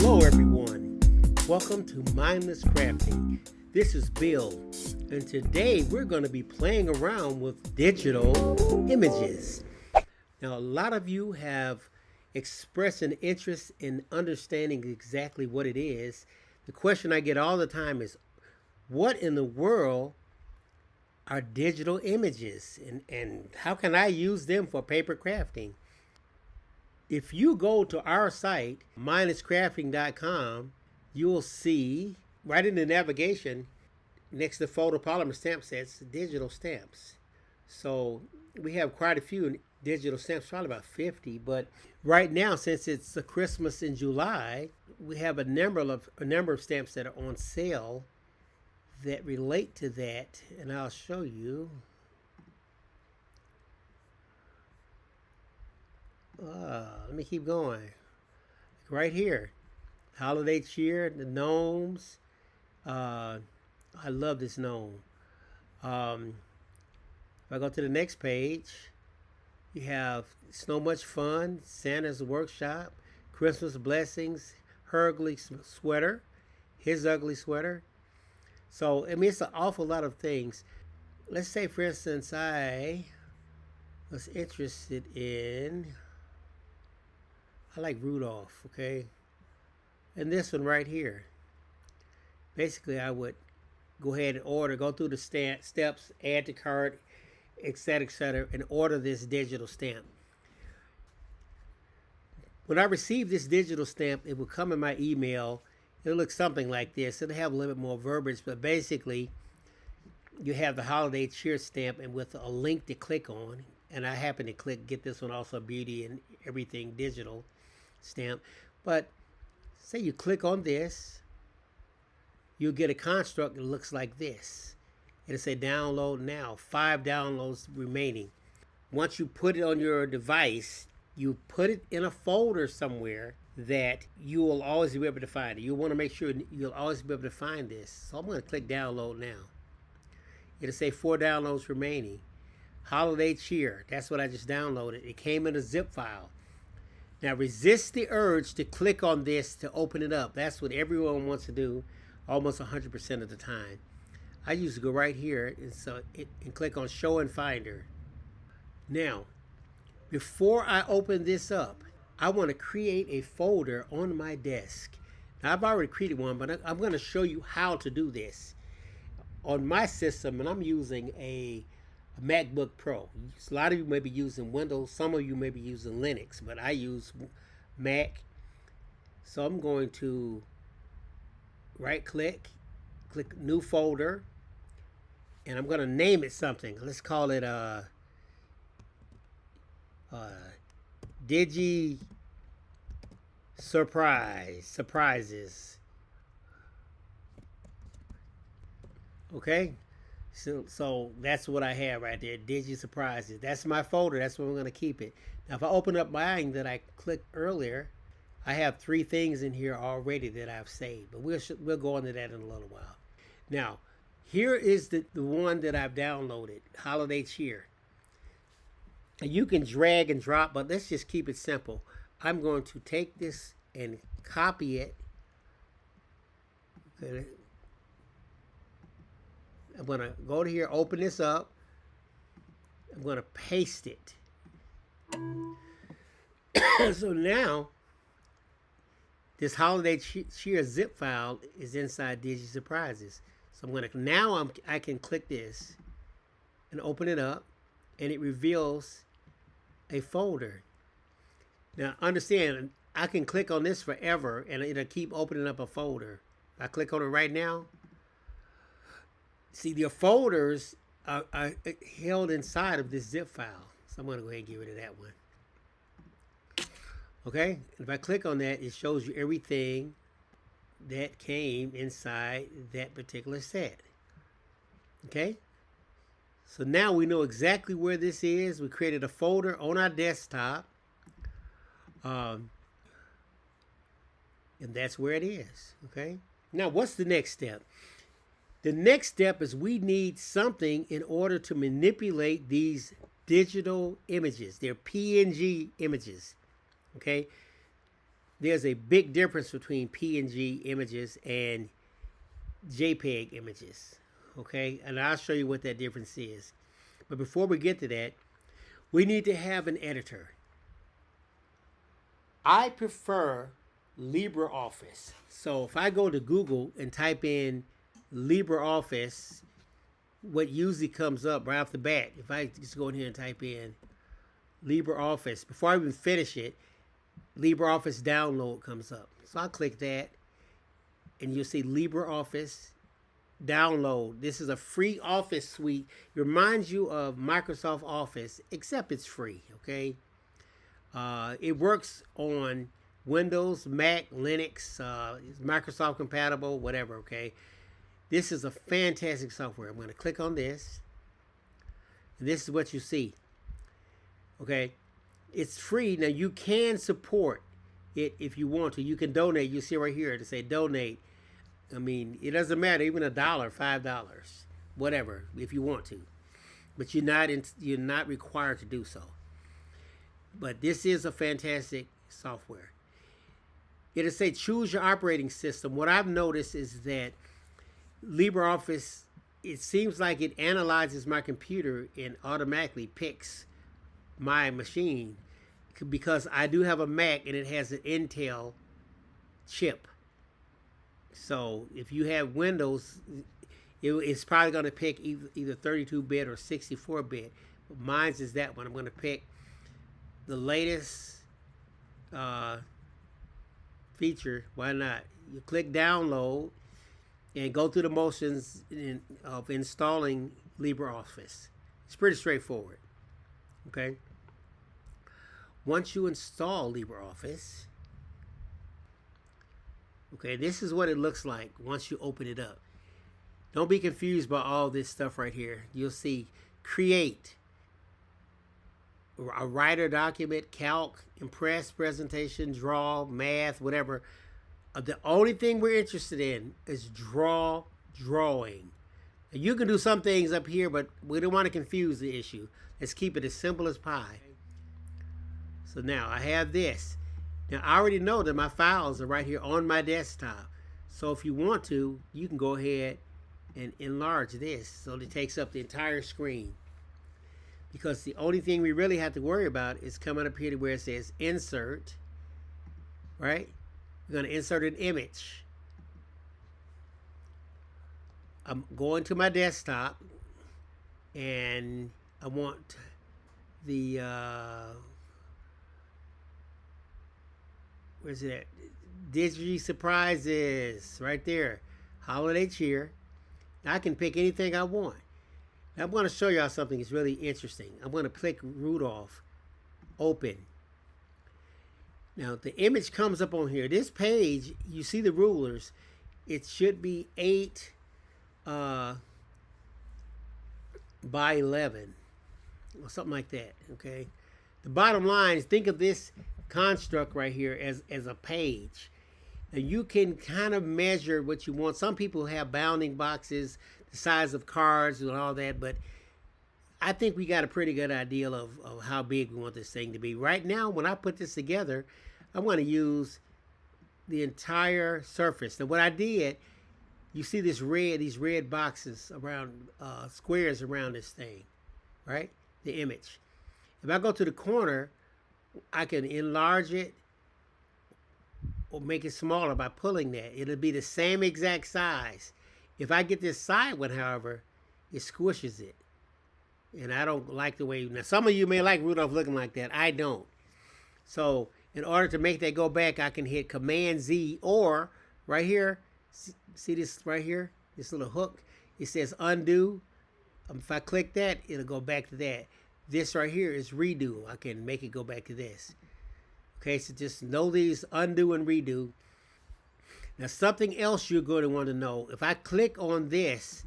Hello everyone, welcome to Mindless Crafting. This is Bill, and today we're going to be playing around with digital images. Now a lot of you have expressed an interest in understanding exactly what it is. The question I get all the time is, what in the world are digital images, and how can I use them for paper crafting? If you go to our site, mindlesscrafting.com, you'll see right in the navigation next to photopolymer stamp sets, digital stamps. So we have quite a few digital stamps, probably about 50. But right now, since it's Christmas in July, we have a number of stamps that are on sale that relate to that, and I'll show you. Let me keep going. Right here, holiday cheer, the gnomes. I love this gnome. If I go to the next page, you have So Much Fun, Santa's Workshop, Christmas Blessings, her ugly sweater, his ugly sweater. So, I mean, it's an awful lot of things. Let's say, for instance, I was interested in, I like Rudolph, okay? And this one right here. Basically, I would go ahead and go through the steps, add to cart, etc., and order this digital stamp. When I receive this digital stamp, it will come in my email. It'll look something like this. It'll have a little bit more verbiage, but basically, you have the holiday cheer stamp and with a link to click on. And I happen to get this one also, Beauty and Everything Digital stamp. But say you click on this, you'll get a construct that looks like this. It'll say download now, 5 downloads remaining. Once you put it on your device, you put it in a folder somewhere that you will always be able to find it. You want to make sure you'll always be able to find this. So I'm going to click download now. It'll say 4 downloads remaining. Holiday cheer, that's what I just downloaded. It came in a zip file. Now resist the urge to click on this to open it up. That's what everyone wants to do almost 100% of the time. I usually go right here and click on Show and Finder. Now, before I open this up, I want to create a folder on my desk. Now, I've already created one, but I'm going to show you how to do this. On my system, and I'm using a MacBook Pro. A lot of you may be using Windows, some of you may be using Linux, but I use Mac. So I'm going to right click new folder, and I'm going to name it something. Let's call it Digi Surprises. Okay, so that's what I have right there, Digi Surprises. That's my folder. That's where I'm going to keep it. Now, if I open up mine that I clicked earlier, I have 3 things in here already that I've saved, but we'll go into that in a little while. Now, here is the one that I've downloaded, Holiday Cheer. You can drag and drop, but let's just keep it simple. I'm going to take this and copy it. Okay. I'm going to go to here, open this up. I'm going to paste it. So now, this holiday cheer zip file is inside Digi Surprises. So I'm going to, I can click this and open it up, and it reveals a folder. Now understand, I can click on this forever and it'll keep opening up a folder. I click on it right now. See, the folders are held inside of this zip file. So I'm going to go ahead and get rid of that one. Okay, if I click on that, it shows you everything that came inside that particular set. Okay, so now we know exactly where this is. We created a folder on our desktop, and that's where it is. Okay, now what's the next step? The next step is we need something in order to manipulate these digital images. They're PNG images. Okay, there's a big difference between PNG images and JPEG images. Okay, and I'll show you what that difference is. But before we get to that, we need to have an editor. I prefer LibreOffice. So if I go to Google and type in LibreOffice, what usually comes up right off the bat, if I just go in here and type in LibreOffice, before I even finish it, LibreOffice download comes up. So I'll click that, and you'll see LibreOffice download. This is a free office suite. It reminds you of Microsoft Office, except it's free, okay? It works on Windows, Mac, Linux, it's Microsoft compatible, whatever, okay? This is a fantastic software. I'm going to click on this. And this is what you see. Okay? It's free. Now, you can support it if you want to. You can donate. You see right here to say donate. I mean, it doesn't matter. Even $1, $5, whatever, if you want to. But you're not required to do so. But this is a fantastic software. It'll say choose your operating system. What I've noticed is that LibreOffice, it seems like it analyzes my computer and automatically picks my machine, because I do have a Mac and it has an Intel chip. So if you have Windows, it's probably going to pick either 32-bit or 64-bit. But mine's is that one. I'm going to pick the latest feature. Why not? You click download and go through the motions of installing LibreOffice. It's pretty straightforward. Okay. Once you install LibreOffice, okay, this is what it looks like once you open it up. Don't be confused by all this stuff right here. You'll see create, a writer document, calc, impress, presentation, draw, math, whatever. The only thing we're interested in is drawing. Now, you can do some things up here, but we don't want to confuse the issue. Let's keep it as simple as pie. So now I have this. Now I already know that my files are right here on my desktop. So if you want to, you can go ahead and enlarge this so it takes up the entire screen. Because the only thing we really have to worry about is coming up here to where it says insert, right? We're going to insert an image. I'm going to my desktop and I want the, where's it at? Digi surprises, right there. Holiday cheer. Now I can pick anything I want. Now I'm going to show y'all something that's really interesting. I'm going to click Rudolph, open. Now the image comes up on here. This page, you see the rulers. It should be 8 by 11 or something like that. Okay. The bottom line is, think of this construct right here as a page. Now you can kind of measure what you want. Some people have bounding boxes, the size of cards and all that, but I think we got a pretty good idea of how big we want this thing to be. Right now, when I put this together, I want to use the entire surface. Now what I did, you see these red boxes around, squares around this thing, right? The image. If I go to the corner, I can enlarge it or make it smaller by pulling that. It'll be the same exact size. If I get this side one, however, it squishes it. And I don't like the way, now some of you may like Rudolph looking like that. I don't. So in order to make that go back, I can hit Command Z, or right here, see this right here, this little hook, it says undo. If I click that, it'll go back to that. This right here is redo. I can make it go back to this. Okay, so just know these undo and redo. Now something else you're going to want to know. If I click on this,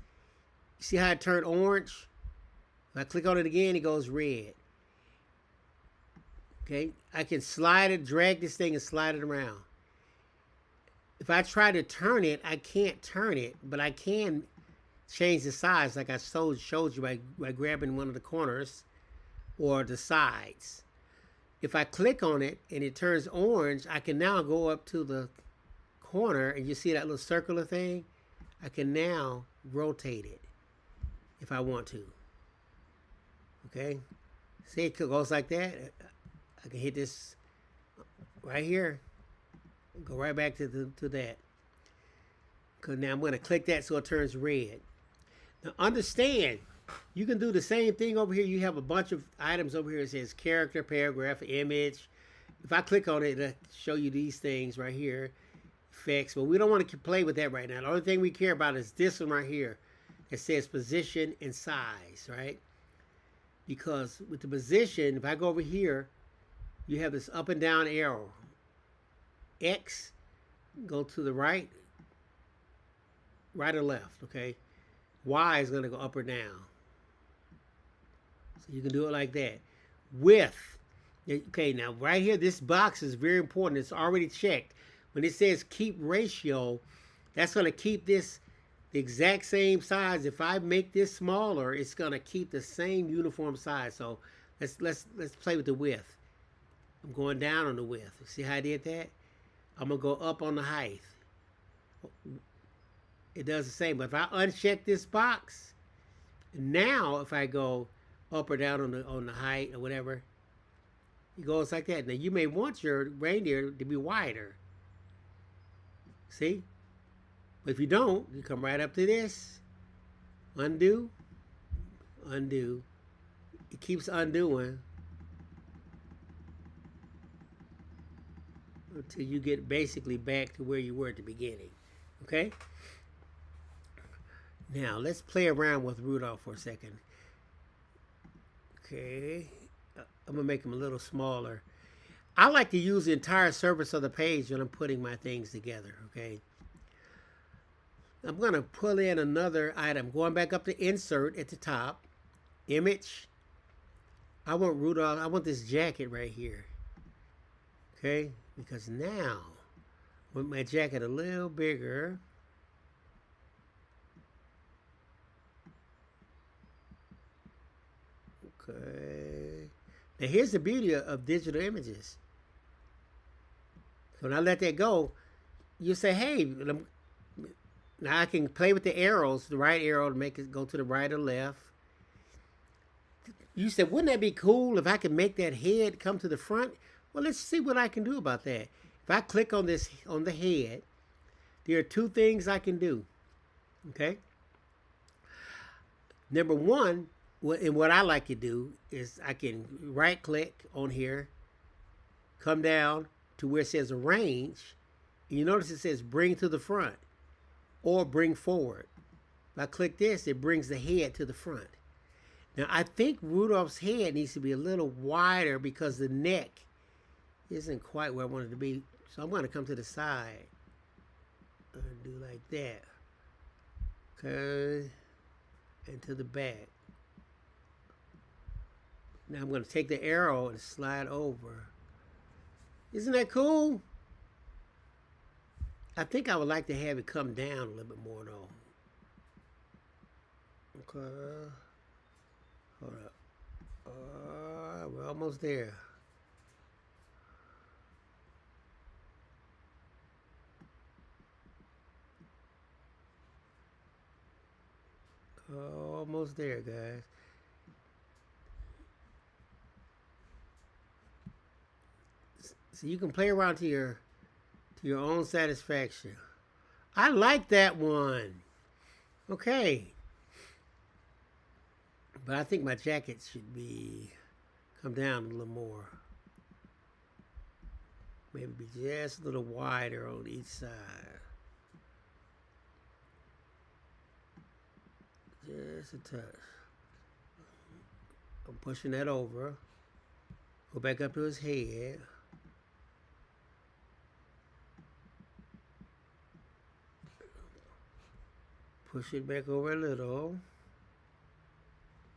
see how it turned orange? If I click on it again, it goes red. Okay, I can slide it, drag this thing and slide it around. If I try to turn it, I can't turn it, but I can change the size like I showed you by grabbing one of the corners or the sides. If I click on it and it turns orange, I can now go up to the corner and you see that little circular thing. I can now rotate it if I want to. Okay, see it goes like that. I can hit this right here, go right back to that. Because now I'm going to click that so it turns red. Now understand, you can do the same thing over here. You have a bunch of items over here. It says character, paragraph, image. If I click on it, it'll show you these things right here. Effects, but we don't want to play with that right now. The only thing we care about is this one right here. It says position and size, right? Because with the position, if I go over here, you have this up and down arrow. X, go to the right or left, okay? Y is going to go up or down. So you can do it like that. Width. Okay, now right here, this box is very important. It's already checked. When it says keep ratio, that's going to keep this the exact same size. If I make this smaller, it's going to keep the same uniform size. So let's play with the width. I'm going down on the width. See how I did that? I'm going to go up on the height. It does the same. But if I uncheck this box, now if I go up or down on the height or whatever, it goes like that. Now you may want your reindeer to be wider. See? But if you don't, you come right up to this. Undo. Undo. It keeps undoing until you get basically back to where you were at the beginning. Okay? Now, let's play around with Rudolph for a second. Okay. I'm going to make him a little smaller. I like to use the entire surface of the page when I'm putting my things together, okay? I'm going to pull in another item. Going back up to insert at the top. Image. I want Rudolph. I want this jacket right here. Okay? Because now, I want my jacket a little bigger. Okay. Now here's the beauty of digital images. So when I let that go, you say, hey, now I can play with the arrows, the right arrow to make it go to the right or left. You said, wouldn't that be cool if I could make that head come to the front? Well, let's see what I can do about that. If I click on this, on the head, there are two things I can do. Okay? Number one, and what I like to do is I can right click on here, come down to where it says arrange, and you notice it says bring to the front or bring forward. If I click this, it brings the head to the front. Now I think Rudolph's head needs to be a little wider because the neck isn't quite where I want it to be. So I'm going to come to the side and do like that. Okay, and to the back. Now I'm going to take the arrow and slide over. Isn't that cool? I think I would like to have it come down a little bit more though. Okay. Hold up. We're almost there. Almost there, guys. So you can play around to your own satisfaction. I like that one. Okay. But I think my jacket should come down a little more. Maybe be just a little wider on each side. Just a touch. I'm pushing that over. Go back up to his head. Push it back over a little.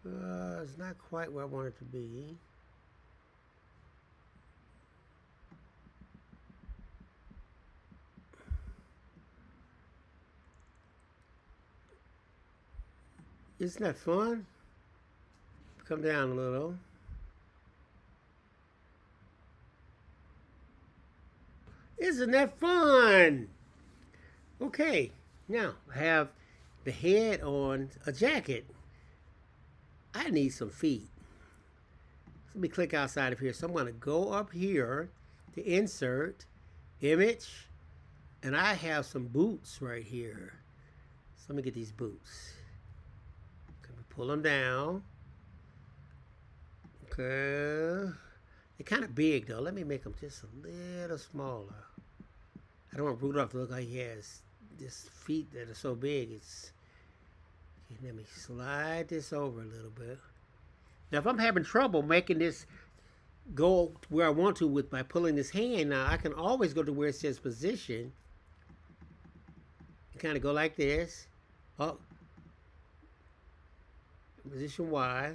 It's not quite where I want it to be. Isn't that fun? Come down a little. Isn't that fun? Okay, now I have the head on a jacket. I need some feet. Let me click outside of here. So I'm going to go up here to insert, image, and I have some boots right here. So let me get these boots. Let me pull them down. Okay. They're kind of big though. Let me make them just a little smaller. I don't want Rudolph to look like he has just feet that are so big. Okay, let me slide this over a little bit. Now, if I'm having trouble making this go where I want to by pulling this hand, now I can always go to where it says position and kind of go like this. Up. Position Y.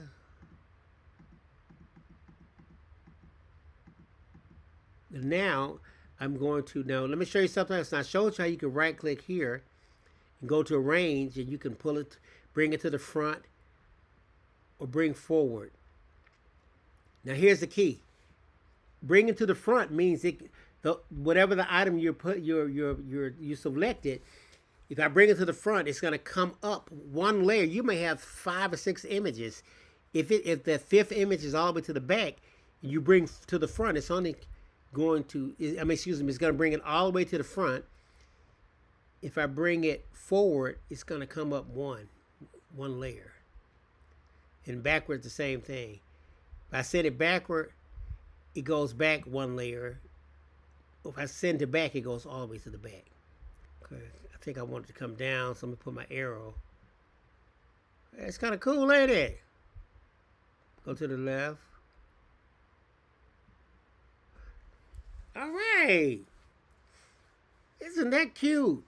And now I'm going to, let me show you something else. Now I showed you how you can right click here and go to arrange, and you can pull it, bring it to the front or bring forward. Now here's the key. Bring it to the front means whatever the item you selected, if I bring it to the front, it's going to come up one layer. You may have 5 or 6 images. If the 5th image is all the way to the back, you bring to the front, it's only going to, it's going to bring it all the way to the front. If I bring it forward, it's going to come up one layer. And backwards, the same thing. If I send it backward, it goes back one layer. If I send it back, it goes all the way to the back. Okay. I think I want it to come down, so I'm going to put my arrow. It's kind of cool, ain't it? Go to the left. All right. Isn't that cute?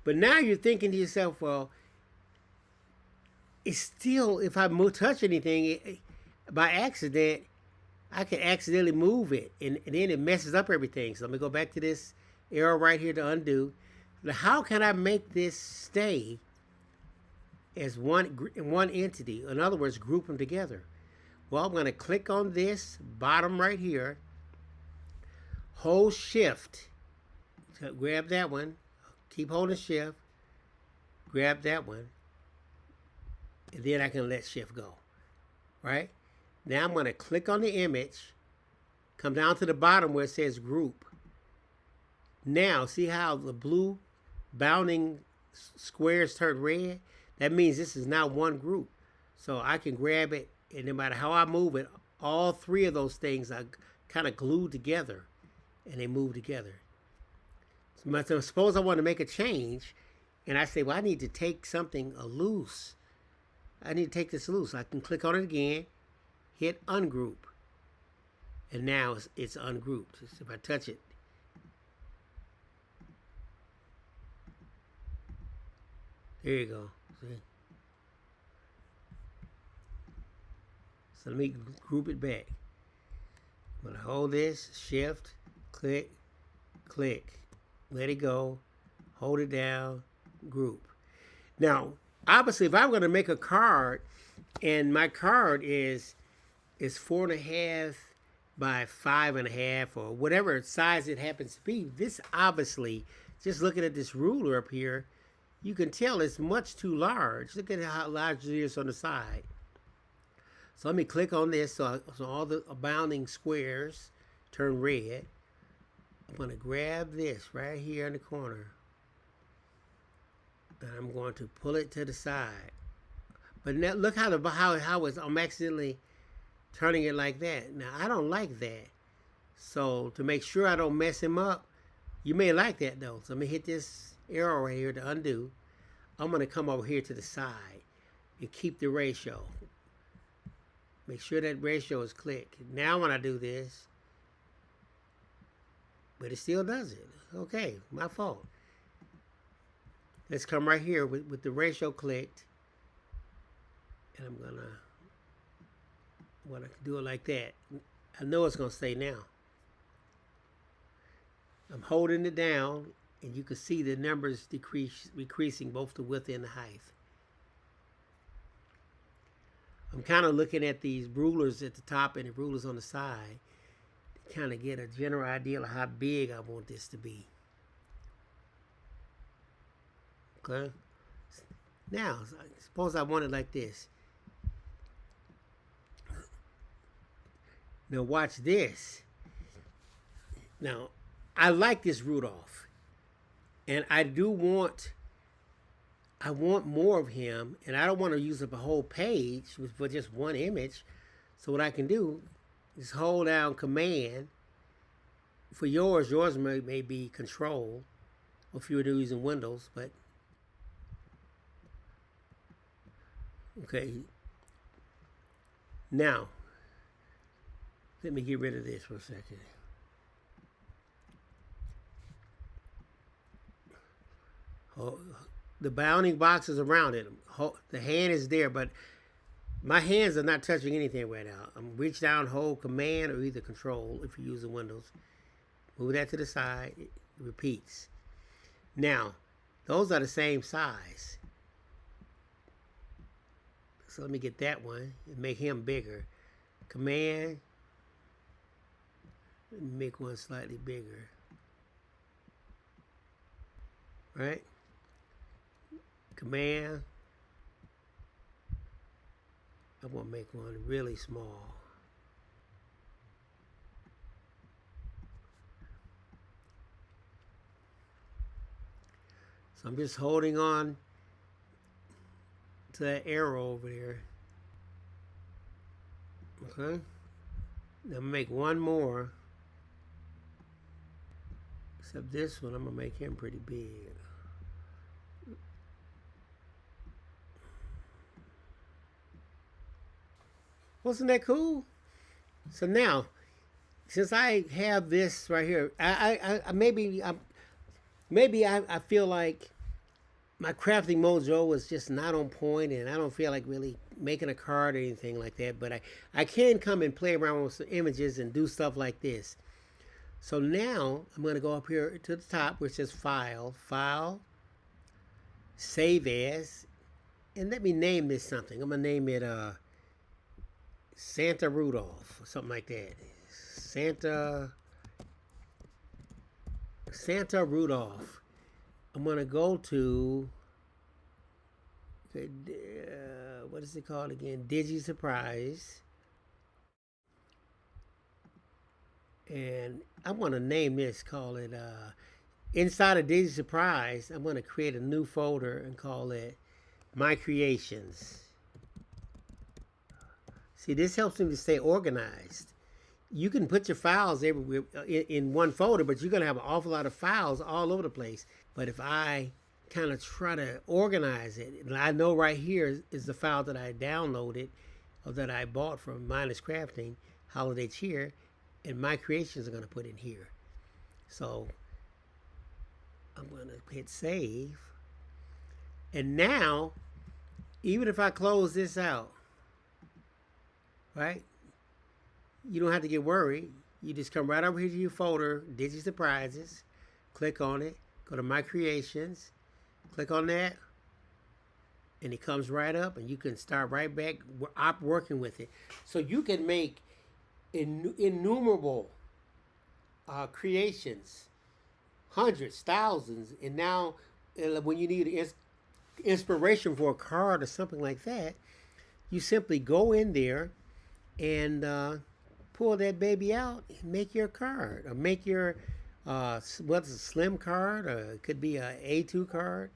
But now you're thinking to yourself, well, it's still, if I touch anything by accident, I can accidentally move it, and then it messes up everything. So let me go back to this arrow right here to undo. Now, how can I make this stay as one entity? In other words, group them together. Well, I'm going to click on this bottom right here, hold shift, so grab that one, keep holding shift, grab that one, and then I can let shift go, right? Now I'm going to click on the image, come down to the bottom where it says group. Now, see how the blue bounding squares turn red? That means this is now one group. So I can grab it, and no matter how I move it, all 3 of those things are kind of glued together, and they move together. So suppose I want to make a change, and I say, well, I need to take something loose. I need to take this loose. I can click on it again, hit ungroup, and now it's ungrouped. If I touch it, there you go. See? So let me group it back. I'm going to hold this, shift, click, click, let it go, hold it down, group. Now, obviously, if I'm going to make a card, and my card is 4.5 by 5.5, or whatever size it happens to be, this obviously, just looking at this ruler up here, you can tell it's much too large. Look at how large it is on the side. So let me click on this so all the abounding squares turn red. I'm going to grab this right here in the corner, and I'm going to pull it to the side. But now look how I'm accidentally turning it like that. Now I don't like that. So to make sure I don't mess him up, you may like that though. So let me hit this arrow right here to undo. I'm going to come over here to the side and keep the ratio. Make sure that ratio is clicked. Now when I do this, but it still does it. Okay, my fault. Let's come right here with the ratio clicked. And I'm going to do it like that. I know it's going to stay now. I'm holding it down, and you can see the numbers decreasing both the width and the height. I'm kind of looking at these rulers at the top and the rulers on the side to kind of get a general idea of how big I want this to be. Okay. Now, suppose I want it like this. Now watch this. Now, I like this Rudolph. And I want more of him, and I don't want to use up a whole page for just one image. So what I can do is hold down Command. For yours may be Control, if you were using Windows, but okay. Now, let me get rid of this for a second. The bounding box is around it. The hand is there, but my hands are not touching anything right now. I'm reach down, hold Command or either Control if you're using Windows. Move that to the side. It repeats. Now, those are the same size. So let me get that one and make him bigger. Command. Let me make one slightly bigger. Right? Command. I want to make one really small. So I'm just holding on to that arrow over there. Okay. Now I'm gonna make one more. Except this one, I'm gonna make him pretty big. Wasn't that cool? So now, since I have this right here, maybe I feel like my crafting mojo was just not on point, and I don't feel like really making a card or anything like that. But I can come and play around with some images and do stuff like this. So now I'm going to go up here to the top where it says File, Save As, and let me name this something. I'm going to name it Santa Rudolph or something like that. Santa Rudolph. I'm going to go to, what is it called again? Digi Surprise. And I want to name this, call it, inside of Digi Surprise, I'm going to create a new folder and call it My Creations. See, this helps me to stay organized. You can put your files everywhere in one folder, but you're going to have an awful lot of files all over the place. But if I kind of try to organize it, and I know right here is the file that I downloaded or that I bought from Mindless Crafting, Holiday Cheer, and My Creations are going to put in here. So I'm going to hit save. And now, even if I close this out, right? You don't have to get worried. You just come right over here to your folder, Digi Surprises, click on it, go to My Creations, click on that, and it comes right up, and you can start right back working with it. So you can make innumerable creations, hundreds, thousands, and now when you need inspiration for a card or something like that, you simply go in there and pull that baby out and make your card, or make your whether it's a slim card or it could be a A2 card,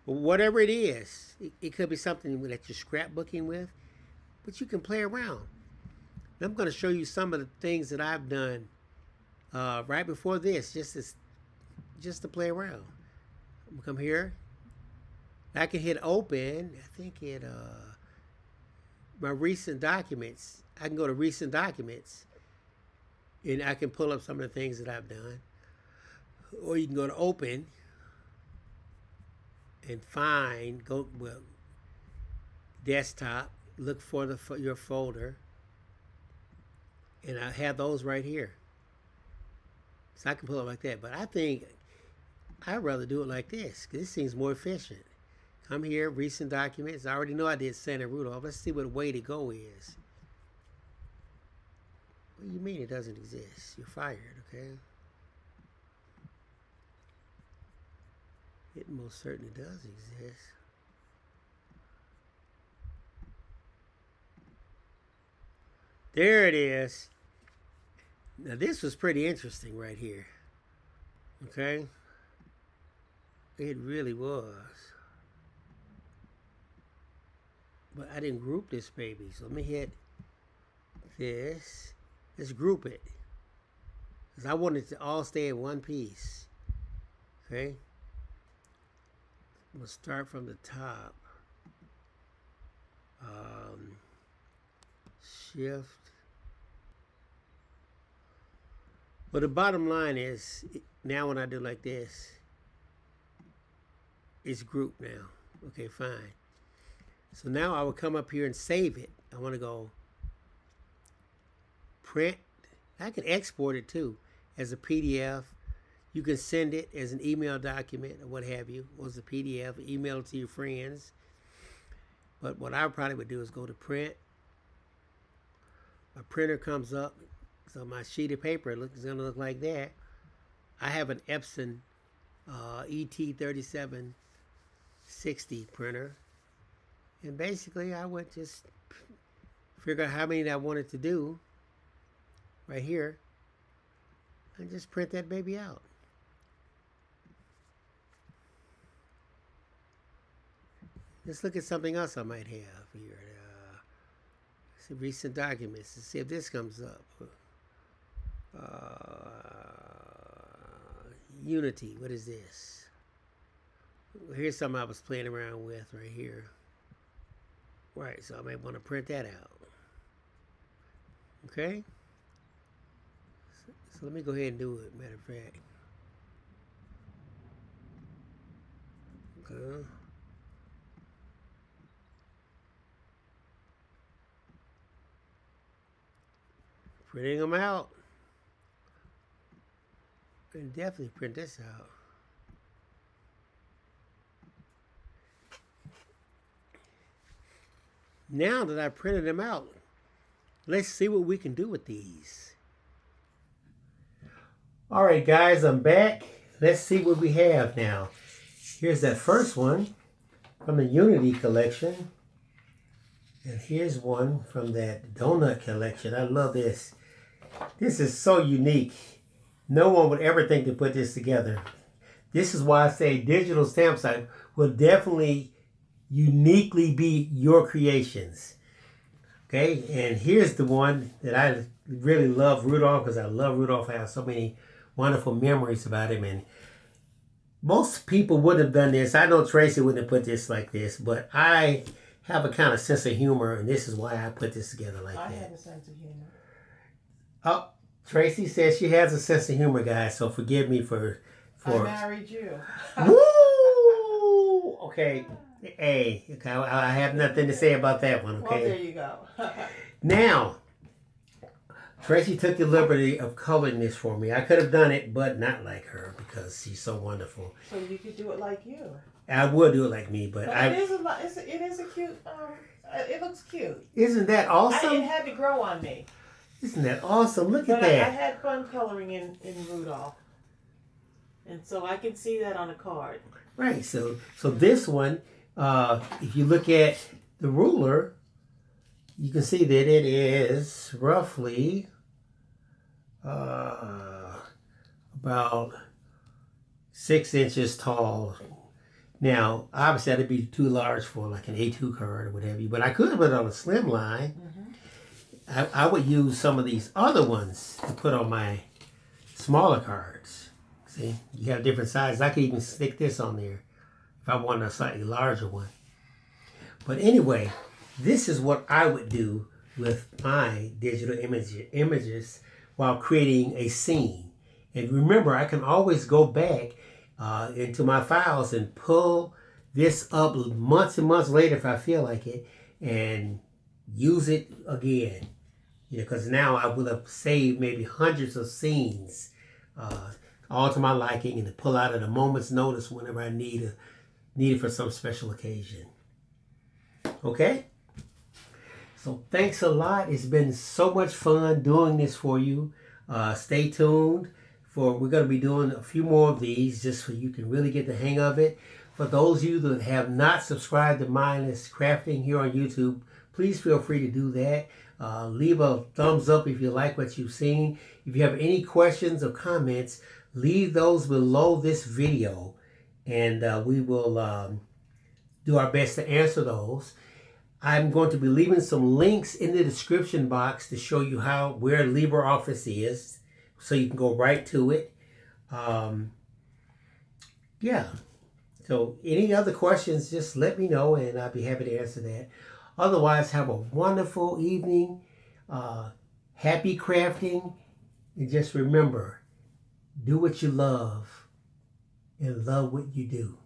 but whatever it is, it could be something that you're scrapbooking with, but you can play around. And I'm going to show you some of the things that I've done right before this, just to play around. I'm going to come here. I can hit open. I think my recent documents. I can go to recent documents, and I can pull up some of the things that I've done. Or you can go to open and find, desktop, look for your folder, and I have those right here. So I can pull it like that. But I think I'd rather do it like this, because this seems more efficient. Come here, recent documents. I already know I did Santa Rudolph. Let's see what the way to go is. What do you mean it doesn't exist? You're fired, okay? It most certainly does exist. There it is. Now this was pretty interesting right here. Okay? It really was. But I didn't group this baby. So let me hit this. Let's group it. Because I want it to all stay in one piece. Okay? We'll start from the top. Shift. But the bottom line is, now when I do like this, it's grouped now. Okay, fine. So now I will come up here and save it. I want to go print. I can export it too as a PDF. You can send it as an email document or what have you, or as a PDF, email it to your friends. But what I probably would do is go to print. My printer comes up. So my sheet of paper is going to look like that. I have an Epson ET3760 printer. And basically I would just figure out how many I wanted to do right here and just print that baby out. Let's look at something else I might have here. Some recent documents to see if this comes up. Unity, what is this? Here's something I was playing around with right here. Right, so I may want to print that out. Okay? So let me go ahead and do it, matter of fact. Okay. Printing them out. And definitely print this out. Now that I printed them out, let's see what we can do with these. All right, guys, I'm back. Let's see what we have now. Here's that first one from the Unity collection. And here's one from that donut collection. I love this. This is so unique. No one would ever think to put this together. This is why I say digital stamp site will definitely uniquely be your creations. Okay, and here's the one that I really love, Rudolph, because I love Rudolph. I have so many wonderful memories about him. And most people wouldn't have done this. I know Tracey wouldn't have put this like this, but I have a kind of sense of humor, and this is why I put this together like that. I have a sense of humor. Oh, Tracey says she has a sense of humor, guys, so forgive me for... I married you. Woo! Okay. Hey, okay, I have nothing to say about that one, okay? Well, there you go. Now, Tracey took the liberty of coloring this for me. I could have done it, but not like her, because she's so wonderful. So you could do it like you. I would do it like me, but it is a cute, it looks cute. Isn't that awesome? It had to grow on me. Isn't that awesome? Look at that. that. I had fun coloring in Rudolph. And so I can see that on a card. Right, so this one, if you look at the ruler, you can see that it is roughly about 6 inches tall. Now, obviously that'd be too large for like an A2 card or whatever, but I could put it on a slim line. Mm-hmm. I would use some of these other ones to put on my smaller cards. See, you have different sizes. I could even stick this on there if I wanted a slightly larger one. But anyway, this is what I would do with my digital images while creating a scene. And remember, I can always go back into my files and pull this up months and months later if I feel like it and use it again. You know, because now I will have saved maybe hundreds of scenes all to my liking, and to pull out at a moment's notice whenever I need it for some special occasion. Okay? So thanks a lot. It's been so much fun doing this for you. Stay tuned we're going to be doing a few more of these just so you can really get the hang of it. For those of you that have not subscribed to Mindless Crafting here on YouTube, please feel free to do that. Leave a thumbs up if you like what you've seen. If you have any questions or comments, leave those below this video, and we will do our best to answer those. I'm going to be leaving some links in the description box to show you where LibreOffice is, so you can go right to it. Yeah. So any other questions, just let me know and I'll be happy to answer that. Otherwise, have a wonderful evening. Happy crafting. And just remember, do what you love and love what you do.